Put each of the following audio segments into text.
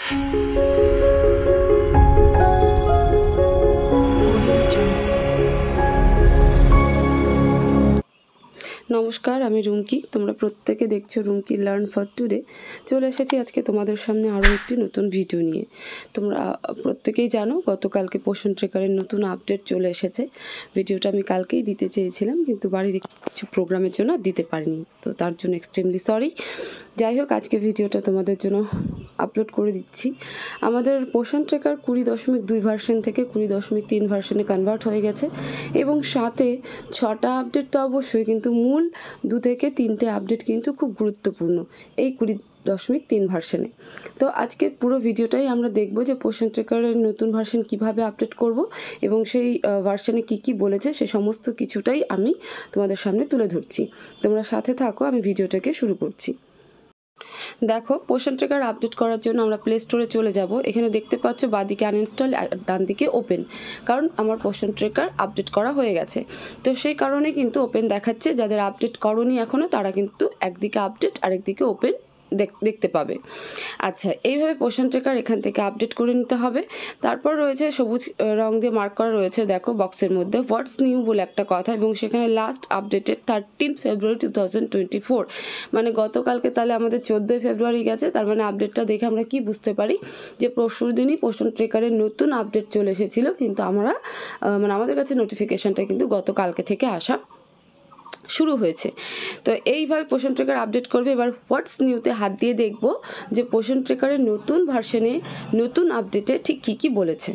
নমস্কার, আমি রুমকি। তোমরা প্রত্যেকে দেখছো রুমকি লার্ন ফর টুডে। চলে এসেছি আজকে তোমাদের সামনে আরও একটি নতুন ভিডিও নিয়ে। তোমরা প্রত্যেকেই জানো গতকালকে পোষণ ট্রেকারের নতুন আপডেট চলে এসেছে। ভিডিওটা আমি কালকেই দিতে চেয়েছিলাম, কিন্তু বাড়ির কিছু প্রোগ্রামের জন্য দিতে পারিনি, তো তার জন্য এক্সট্রিমলি সরি। যাই হোক, আজকে ভিডিওটা তোমাদের জন্য আপলোড করে দিচ্ছি। আমাদের পোষণ ট্রেকার 20.2 ভার্সন থেকে 20.3 ভার্সনে কনভার্ট হয়ে গেছে, এবং সাথে 6টা আপডেট তো অবশ্যই, কিন্তু মূল 2 থেকে 3টে আপডেট কিন্তু খুব গুরুত্বপূর্ণ এই 20.3 ভার্সনে। তো আজকের পুরো ভিডিওটাই আমরা দেখব যে পোষণ ট্রেকারের নতুন ভার্সন কিভাবে আপডেট করব, এবং সেই ভার্সনে কি বলেছে সে সমস্ত কিছুটাই আমি তোমাদের সামনে তুলে ধরছি। তোমরা সাথে থাকো, আমি ভিডিওটাকে শুরু করছি। দেখো, পোষণ ট্রেকার আপডেট করার জন্য আমরা প্লে স্টোরে চলে যাব। এখানে দেখতে পাচ্ছ বাঁদিকে আনইনস্টল, ডান দিকে ওপেন, কারণ আমার পোষণ ট্রেকার আপডেট করা হয়ে গেছে। তো সেই কারণে কিন্তু ওপেন দেখাচ্ছে। যাদের আপডেট করনি এখনও তারা কিন্তু একদিকে আপডেট আরেকদিকে ওপেন দেখতে পাবে। আচ্ছা, এইভাবে পোষণ ট্রেকার এখান থেকে আপডেট করে নিতে হবে। তারপর রয়েছে সবুজ রং দিয়ে মার্ক করা রয়েছে, দেখো বক্সের মধ্যে হোয়াটস নিউ বলে একটা কথা, এবং সেখানে লাস্ট আপডেটেড 13 ফেব্রুয়ারি 2024, মানে গতকালকে। তাহলে আমাদের 14 ফেব্রুয়ারি গেছে, তার মানে আপডেটটা দেখে আমরা কি বুঝতে পারি যে পরশুর দিনই পোষণ ট্রেকারের নতুন আপডেট চলে এসেছিল, কিন্তু আমরা আমাদের কাছে নোটিফিকেশনটা কিন্তু গতকালকে থেকে আসা শুরু হয়েছে। তো এইভাবে পোষণ ট্রেকার আপডেট করবে। এবার হোয়াটস নিউতে হাত দিয়ে দেখব যে পোষণ ট্রেকারের নতুন ভার্সনে নতুন আপডেটে ঠিক কি বলেছে।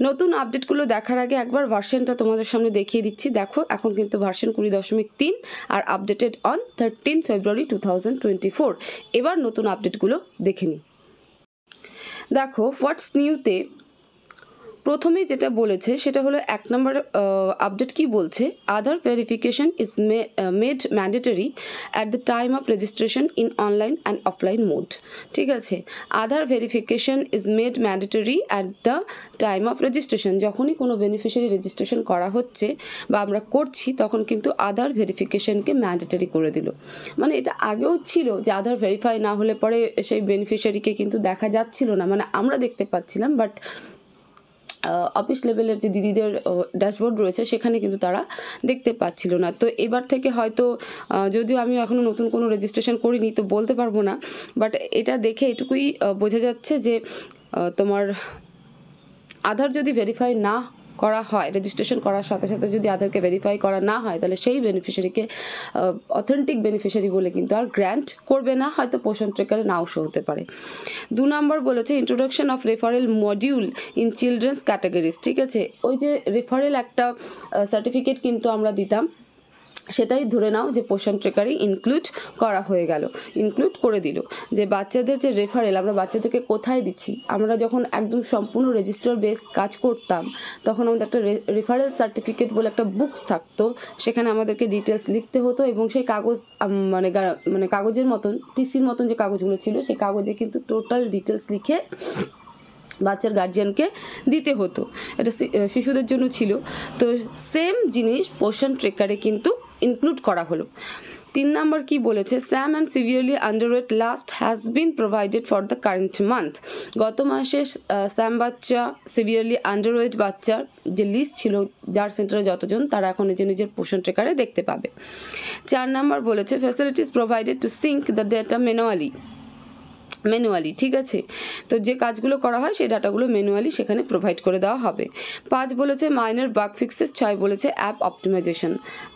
নতুন আপডেটগুলো দেখার আগে একবার ভার্সনটা তোমাদের সামনে দেখিয়ে দিচ্ছি। দেখো, এখন কিন্তু ভার্সন 20.3 আর আপডেটেড অন 13 ফেব্রুয়ারি 2024। এবার নতুন আপডেটগুলো দেখে নিই। দেখো, হোয়াটস নিউতে প্রথমেই যেটা বলেছে সেটা হলো 1 নম্বর আপডেট কি বলছে, Aadhaar verification is made mandatory at the time of registration in online and offline mode. ঠিক আছে, Aadhaar verification is made mandatory at the time of registration. যখনই কোনো বেনিফিশিয়ারি রেজিস্ট্রেশন করা হচ্ছে বা আমরা করছি, তখন কিন্তু আধার ভেরিফিকেশনকে ম্যান্ডেটরি করে দিল। মানে এটা আগেও ছিল যে আধার ভেরিফাই না হলে পরে সেই বেনিফিশিয়ারিকে কিন্তু দেখা যাচ্ছিল না, মানে আমরা দেখতে পাচ্ছিলাম, বাট অফিস লেভেলের যে দিদিদের ড্যাশবোর্ড রয়েছে সেখানে কিন্তু তারা দেখতে পাচ্ছিল না। তো এবার থেকে হয়তো, যদিও আমি এখনও নতুন কোনো রেজিস্ট্রেশন করিনি তো বলতে পারবো না, বাট এটা দেখে এটুকুই বোঝা যাচ্ছে যে তোমার আধার যদি ভেরিফাই না করা হয়, রেজিস্ট্রেশন করার সাথে সাথে যদি আধারকে ভেরিফাই করা না হয়, তাহলে সেই বেনিফিশিয়ারিকে অথেন্টিক বেনিফিশিয়ারি বলে কিন্তু আর গ্র্যান্ট করবে না, হয়তো পোষণ ট্রেকারে নাও শো হতে পারে। 2 নম্বর বলেছে introduction of referral module in children's categories. ঠিক আছে, ওই যে রেফারেল একটা সার্টিফিকেট কিন্তু আমরা দিতাম, সেটাই ধরে নাও যে পোষণ ট্রেকারে ইনক্লুড করা হয়ে গেল, ইনক্লুড করে দিল যে বাচ্চাদের যে রেফারেল আমরা বাচ্চাদেরকে কোথায় দিচ্ছি। আমরা যখন একদম সম্পূর্ণ রেজিস্টার বেস কাজ করতাম, তখন আমাদের একটা রেফারেল সার্টিফিকেট বলে একটা বুক থাকতো, সেখানে আমাদেরকে ডিটেলস লিখতে হতো, এবং সেই কাগজ মানে কাগজের মতন, টিসির মতন যে কাগজগুলো ছিল, সেই কাগজে কিন্তু টোটাল ডিটেলস লিখে বাচ্চার গার্জিয়ানকে দিতে হতো। এটা শিশুদের জন্য ছিল। তো সেম জিনিস পোষণ ট্রেকারে কিন্তু ইনক্লুড করা হলো। 3 নম্বর কি বলেছে, Sam and severely underweight last has been provided for the current month. গত মাসে স্যাম বাচ্চা, সিভিয়ারলি আন্ডারওয়েট বাচ্চার যে লিস্ট ছিল, যার সেন্টারে যতজন, তারা এখন নিজের পোষণ ট্রেকারে দেখতে পাবে। 4 নম্বর বলেছে facilities provided to sync the data manually. ঠিক আছে, তো যে কাজগুলো করা হয় সেই ডাটাগুলো ম্যানুয়ালি সেখানে প্রোভাইড করে দেওয়া হবে। 5 বলেছে মাইনর বাগ ফিক্সেস। 6 বলেছে অ্যাপ অপটিমাইজেশন।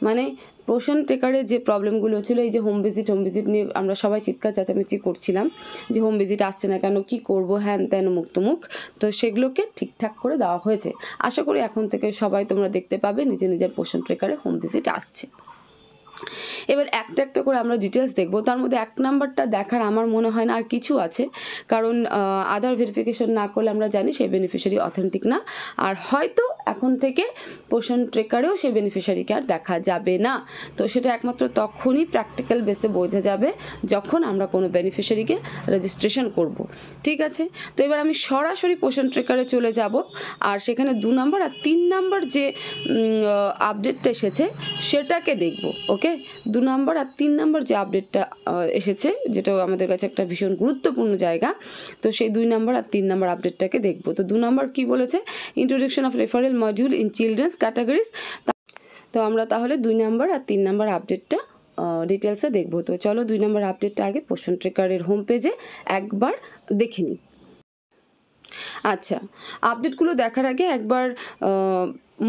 মানে পোষণ ট্রেকারে যে প্রবলেমগুলো ছিল, এই যে হোম ভিজিট নিয়ে আমরা সবাই চিৎকার চেঁচামেচি করছিলাম যে হোম ভিজিট আসছে না কেন, কি করব, হ্যান ত্যান মুখ, তো সেগুলোকে ঠিকঠাক করে দেওয়া হয়েছে। আশা করি এখন থেকে সবাই তোমরা দেখতে পাবে নিজের পোষণ ট্রেকারে হোম ভিজিট আসছে। এবার একটা একটা করে আমরা ডিটেলস দেখব। তার মধ্যে 1 নাম্বারটা দেখার আমার মনে হয় না আর কিছু আছে, কারণ আধার ভেরিফিকেশন না করলে আমরা জানি সেই বেনিফিশিয়ারি অথেন্টিক না, আর হয়তো এখন থেকে পোষণ ট্রেকারেও সেই বেনিফিশিয়ারিকে আর দেখা যাবে না। তো সেটা একমাত্র তখনই প্র্যাকটিক্যাল বেসে বোঝা যাবে যখন আমরা কোনো বেনিফিশিয়ারিকে রেজিস্ট্রেশন করব। ঠিক আছে, তো এবার আমি সরাসরি পোষণ ট্রেকারে চলে যাব, আর সেখানে 2 নম্বর আর 3 নম্বর যে আপডেটটা এসেছে সেটাকে দেখব। ওকে, ওকে, 2 নাম্বার আর 3 নাম্বার যে আপডেটটা এসেছে, যেটা আমাদের কাছে একটা ভীষণ গুরুত্বপূর্ণ জায়গা, তো সেই 2 নাম্বার আর 3 নাম্বার আপডেটটাকে দেখব। তো 2 নাম্বার কি বলেছে, introduction of referral module in children's categories. তো আমরা তাহলে 2 নাম্বার আর 3 নাম্বার আপডেটটা ডিটেলসে দেখব। তো চলো 2 নাম্বার আপডেটটা আগে পোষণ ট্রেকারের হোম পেজে একবার দেখে নিই। আচ্ছা, আপডেটগুলো দেখার আগে একবার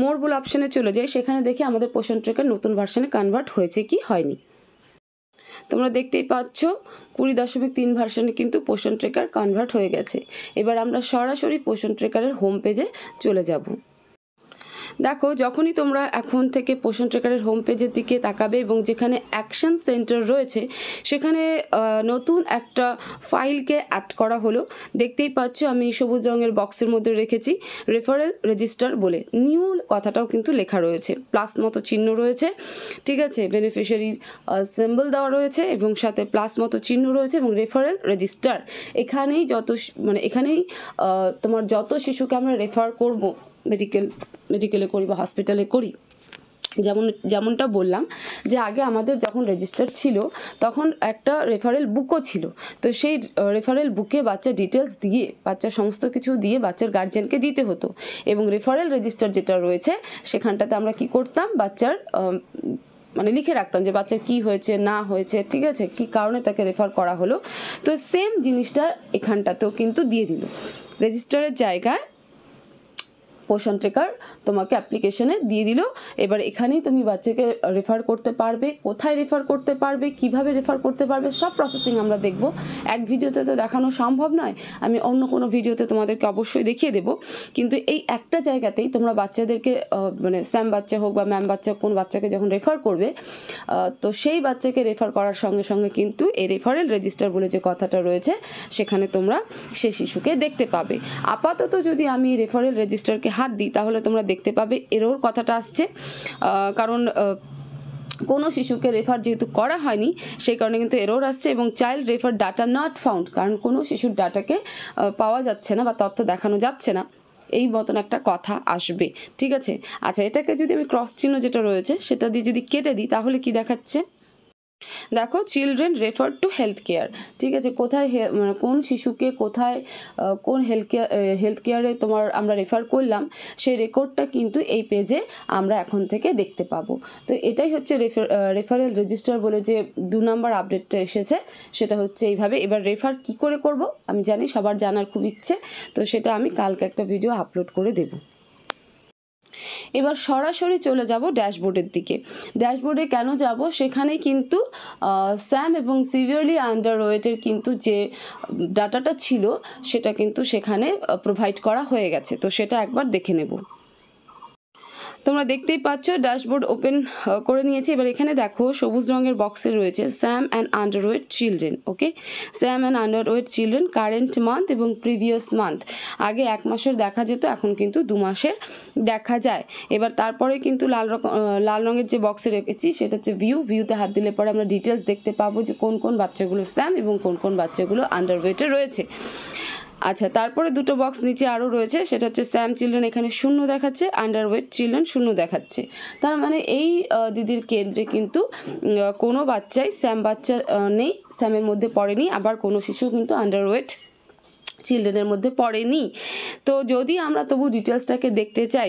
মোর বলে অপশানে চলে যাই, সেখানে দেখি আমাদের পোষণ ট্রেকার নতুন ভার্সনে কনভার্ট হয়েছে কি হয়নি। তোমরা দেখতেই পাচ্ছ 20.3 ভার্সনে কিন্তু পোষণ ট্রেকার কনভার্ট হয়ে গেছে। এবার আমরা সরাসরি পোষণ ট্রেকারের হোম পেজে চলে যাব। দেখো, যখনই তোমরা এখন থেকে পোষণ ট্রেকারের হোম পেজের দিকে তাকাবে এবং যেখানে অ্যাকশন সেন্টার রয়েছে সেখানে নতুন একটা ফাইলকে অ্যাড করা হলো। দেখতেই পাচ্ছ আমি সবুজ রঙের বক্সের মধ্যে রেখেছি রেফারেল রেজিস্টার বলে, নিউ কথাটাও কিন্তু লেখা রয়েছে, প্লাস মতো চিহ্ন রয়েছে, ঠিক আছে, বেনিফিশিয়ারি সিম্বল দেওয়া রয়েছে এবং সাথে প্লাস মতো চিহ্ন রয়েছে এবং রেফারেল রেজিস্টার। এখানেই এখানেই তোমার যত শিশুকে আমরা রেফার করব, মেডিকেলে করি বা হসপিটালে করি, যেমনটা বললাম যে আগে আমাদের যখন রেজিস্টার ছিল তখন একটা রেফারেল বুকও ছিল। তো সেই রেফারেল বুকে বাচ্চার ডিটেলস দিয়ে, বাচ্চার সমস্ত কিছু দিয়ে বাচ্চার গার্জিয়ানকে দিতে হতো এবং রেফারেল রেজিস্টার যেটা রয়েছে সেখানটাতে আমরা কি করতাম, বাচ্চার লিখে রাখতাম যে বাচ্চার কি হয়েছে না হয়েছে, ঠিক আছে, কি কারণে তাকে রেফার করা হলো। তো সেম জিনিসটা এখানটাতেও কিন্তু দিয়ে দিল, রেজিস্টারের জায়গায় পোষণ ট্রেকার তোমাকে অ্যাপ্লিকেশনে দিয়ে দিল। এবার এখানেই তুমি বাচ্চাকে রেফার করতে পারবে, কোথায় রেফার করতে পারবে, কিভাবে রেফার করতে পারবে, সব প্রসেসিং আমরা দেখব। এক ভিডিওতে তো দেখানো সম্ভব নয়, আমি অন্য কোনো ভিডিওতে তোমাদেরকে অবশ্যই দেখিয়ে দেব। কিন্তু এই একটা জায়গাতেই তোমরা বাচ্চাদেরকে স্যাম বাচ্চা হোক বা ম্যাম বাচ্চা, কোন বাচ্চাকে যখন রেফার করবে, তো সেই বাচ্চাকে রেফার করার সঙ্গে সঙ্গে কিন্তু এই রেফারেল রেজিস্টার বলে যে কথাটা রয়েছে সেখানে তোমরা সেই শিশুকে দেখতে পাবে। আপাতত যদি আমি রেফারেল রেজিস্টারকে হাত দিই তাহলে তোমরা দেখতে পাবে এরর কথাটা আসছে, কারণ কোনো শিশুকে রেফার যেহেতু করা হয়নি সেই কারণে কিন্তু এরর আসছে, এবং child refer data not found, কারণ কোনো শিশুর ডাটাকে পাওয়া যাচ্ছে না বা তথ্য দেখানো যাচ্ছে না, এই মতন একটা কথা আসবে, ঠিক আছে। আচ্ছা, এটাকে যদি আমি ক্রস চিহ্ন যেটা রয়েছে সেটা দিয়ে যদি কেটে দিই তাহলে কি দেখাচ্ছে, দেখো, children refer to health care, ঠিক আছে, কোথায় কোন শিশুকে কোথায় কোন হেলথ কেয়ারে আমরা রেফার করলাম সেই রেকর্ডটা কিন্তু এই পেজে আমরা এখন থেকে দেখতে পাবো। তো এটাই হচ্ছে রেফারেল রেজিস্টার বলে যে 2 নাম্বার আপডেটটা এসেছে, সেটা হচ্ছে এইভাবে। এবার রেফার কি করে করব আমি জানি সবার জানার খুব ইচ্ছে, তো সেটা আমি কালকে একটা ভিডিও আপলোড করে দেব। এবার সরাসরি চলে যাব ড্যাশবোর্ডের দিকে। ড্যাশবোর্ডে কেন যাব, সেখানে কিন্তু স্যাম এবং সিভিয়ারলি আন্ডারওয়েটের কিন্তু যে ডাটাটা ছিল সেটা কিন্তু সেখানে প্রোভাইড করা হয়ে গেছে, তো সেটা একবার দেখে নেব। তোমরা দেখতেই পাচ্ছ ড্যাশবোর্ড ওপেন করে নিয়েছি। এবার এখানে দেখো সবুজ রঙের বক্সে রয়েছে Sam and underweight children, okay, Sam and underweight children current month এবং প্রিভিয়াস মান্থ। আগে 1 মাসের দেখা যেত, এখন কিন্তু 2 মাসের দেখা যায়। এবার তারপরে কিন্তু লাল রঙের যে বক্সে রেখেছি সেটা হচ্ছে ভিউতে হাত দিলে পরে আমরা ডিটেলস দেখতে পাবো যে কোন কোন বাচ্চাগুলো স্যাম এবং কোন কোন বাচ্চাগুলো আন্ডারওয়েটে রয়েছে। আচ্ছা, তারপরে দুটো বক্স নিচে আরও রয়েছে, সেটা হচ্ছে স্যাম চিলড্রেন এখানে 0 দেখাচ্ছে, আন্ডারওয়েট চিলড্রেন 0 দেখাচ্ছে। তার মানে এই দিদির কেন্দ্রে কিন্তু কোনো বাচ্চাই স্যাম বাচ্চা নেই, স্যামের মধ্যে পড়েনি, আবার কোনো শিশু কিন্তু আন্ডারওয়েট চিলড্রেনের মধ্যে পড়েনি। তো যদি আমরা তবু ডিটেলসটাকে দেখতে চাই,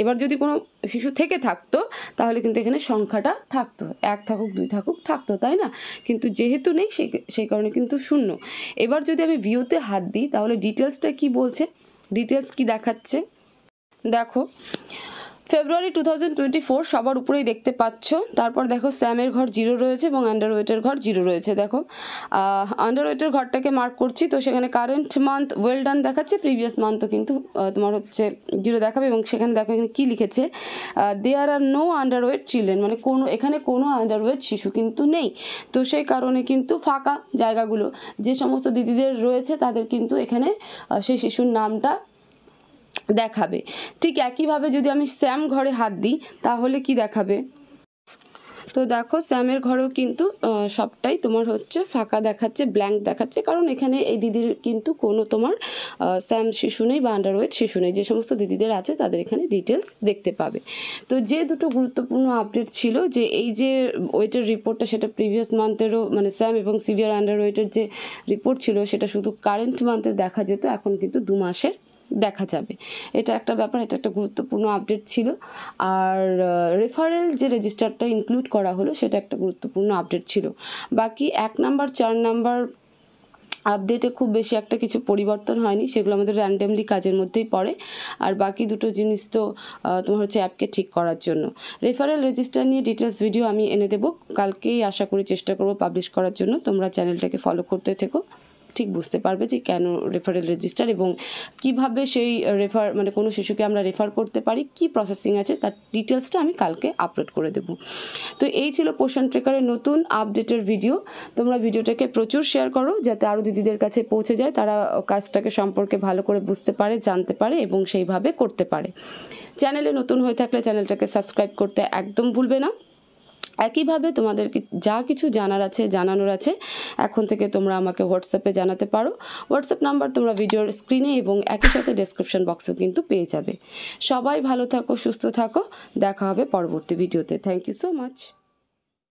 এবার যদি কোনো শিশু থেকে থাকতো তাহলে কিন্তু এখানে সংখ্যাটা থাকতো, 1 থাকুক 2 থাকুক থাকতো, তাই না, কিন্তু যেহেতু নেই সেই কারণে কিন্তু 0। এবার যদি আমি ভিউতে হাত দিই তাহলে ডিটেলসটা কি বলছে, ডিটেলস কি দেখাচ্ছে দেখো, ফেব্রুয়ারি 2024 সবার উপরেই দেখতে পাচ্ছ। তারপর দেখো স্যামের ঘর 0 রয়েছে এবং আন্ডারওয়েটের ঘর 0 রয়েছে। দেখো আন্ডারওয়েটের ঘরটাকে মার্ক করছি, তো সেখানে কারেন্ট মান্থ ওয়েল ডান দেখাচ্ছে, প্রিভিয়াস মান্থও কিন্তু তোমার হচ্ছে 0 দেখাবে, এবং সেখানে দেখো এখানে কী লিখেছে, দেয়ার আর নো আন্ডারওয়েট চিলড্রেন, মানে এখানে কোনো আন্ডারওয়েট শিশু কিন্তু নেই। তো সেই কারণে কিন্তু ফাঁকা জায়গাগুলো যে সমস্ত দিদিদের রয়েছে তাদের কিন্তু এখানে সেই শিশুর নামটা দেখাবে। ঠিক একইভাবে যদি আমি স্যাম ঘরে হাত দিই তাহলে কি দেখাবে, তো দেখো স্যামের ঘরেও কিন্তু সবটাই তোমার হচ্ছে ফাঁকা দেখাচ্ছে, ব্ল্যাঙ্ক দেখাচ্ছে, কারণ এখানে এই দিদির কিন্তু কোনো তোমার স্যাম শিশু নেই বা আন্ডারওয়েট শিশু নেই। যে সমস্ত দিদিদের আছে তাদের এখানে ডিটেলস দেখতে পাবে। তো যে দুটো গুরুত্বপূর্ণ আপডেট ছিল, যে এই যে ওয়েটের রিপোর্টটা সেটা প্রিভিয়াস মান্থেরও মানে স্যাম এবং সিভিয়ার আন্ডারওয়েটের যে রিপোর্ট ছিল সেটা শুধু কারেন্ট মান্থের দেখা যেত, এখন কিন্তু 2 মাসের দেখা যাবে। এটা একটা ব্যাপার, এটা একটা গুরুত্বপূর্ণ আপডেট ছিল। আর রেফারেল যে রেজিস্টারটা ইনক্লুড করা হলো সেটা একটা গুরুত্বপূর্ণ আপডেট ছিল। বাকি 1 নাম্বার 4 নাম্বার আপডেটে খুব বেশি একটা কিছু পরিবর্তন হয়নি, সেগুলো আমাদের র্যান্ডমলি কাজের মধ্যেই পড়ে। আর বাকি দুটো জিনিস তো তোমার হচ্ছে অ্যাপকে ঠিক করার জন্য। রেফারেল রেজিস্টার নিয়ে ডিটেলস ভিডিও আমি এনে দেবো কালকেই, আশা করি চেষ্টা করবো পাবলিশ করার জন্য। তোমরা চ্যানেলটাকে ফলো করতে থেকো, ঠিক বুঝতে পারবে যে কেন রেফারেল রেজিস্টার এবং কিভাবে সেই মানে কোনো শিশুকে আমরা রেফার করতে পারি, কি প্রসেসিং আছে তার ডিটেলসটা আমি কালকে আপলোড করে দেবো। তো এই ছিল পোষণ ট্রেকারের নতুন আপডেটের ভিডিও। তোমরা ভিডিওটাকে প্রচুর শেয়ার করো যাতে আরও দিদিদের কাছে পৌঁছে যায়, তারা কাজটাকে সম্পর্কে ভালো করে বুঝতে পারে, জানতে পারে এবং সেইভাবে করতে পারে। চ্যানেলে নতুন হয়ে থাকলে চ্যানেলটাকে সাবস্ক্রাইব করতে একদম ভুলবে না। একইভাবে তোমাদেরকে যা কিছু জানার আছে, জানানোর আছে, এখন থেকে তোমরা আমাকে হোয়াটসঅ্যাপে জানাতে পারো। হোয়াটসঅ্যাপ নাম্বার তোমরা ভিডিওর স্ক্রিনে এবং একই সাথে ডেসক্রিপশন বক্সেও কিন্তু পেয়ে যাবে। সবাই ভালো থাকো, সুস্থ থাকো, দেখা হবে পরবর্তী ভিডিওতে। Thank you so much.